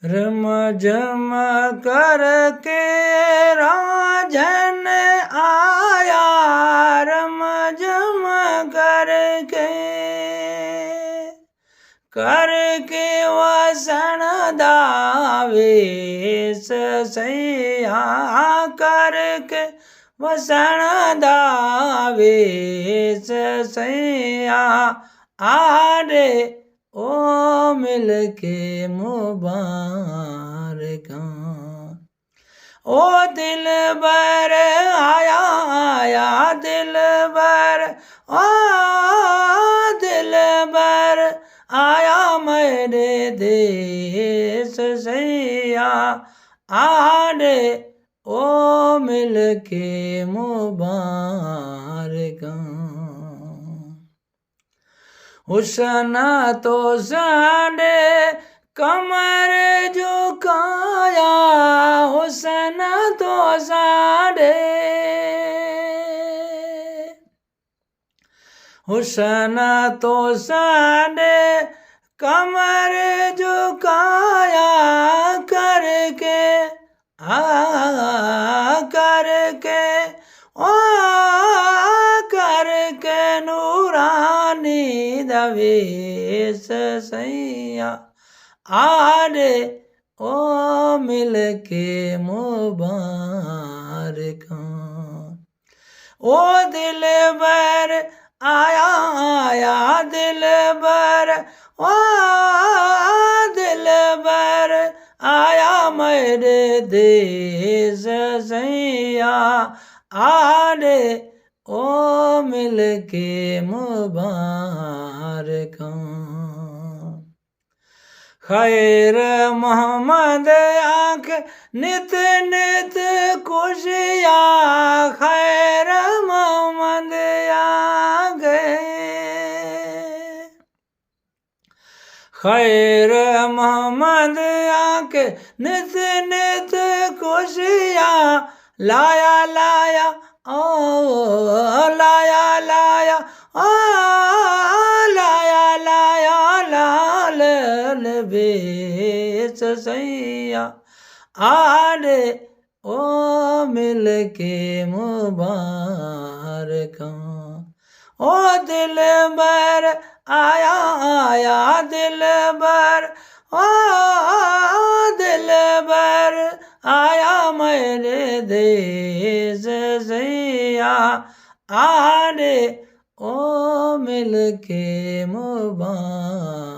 रम झम करके राजन आया, रम झम करके वसन दावेश सैया, करके वसन दावेश सैया, आरे ओ मिलके मुबारका। ओ दिल बर आया आया दिल बर, ओ दिल बर आया मेरे देश सैया, आरे ओ मिलके मुबारका। हुसन तो साडे कमर झुकाया, हुसन तो साडे, हुसन तो साडे कमर झुकाया, करके करके ओ करके नूरानी दवेश सैया, आरे ओ मिलके मुबारका। ओ दिल बर आया आया दिल बर, ओ दिल बर आया मेरे देश सैया, आरे ओ मिलके मुबारका। खैर मोहम्मद आंख नित नित खुशिया, खैर मोहम्मद आ गए, खैर मोहम्मद आंख नित नित खुशिया, लाया लाया ओ लाया लाया ओ लाया लाया लाल बेच सैया, आरे ओ मिलके मुबारका। ओ दिल बर आया आया दिल बर, ओ दिल बर आया मेरे देश सैया, आरे ओ मिलके मुबारका।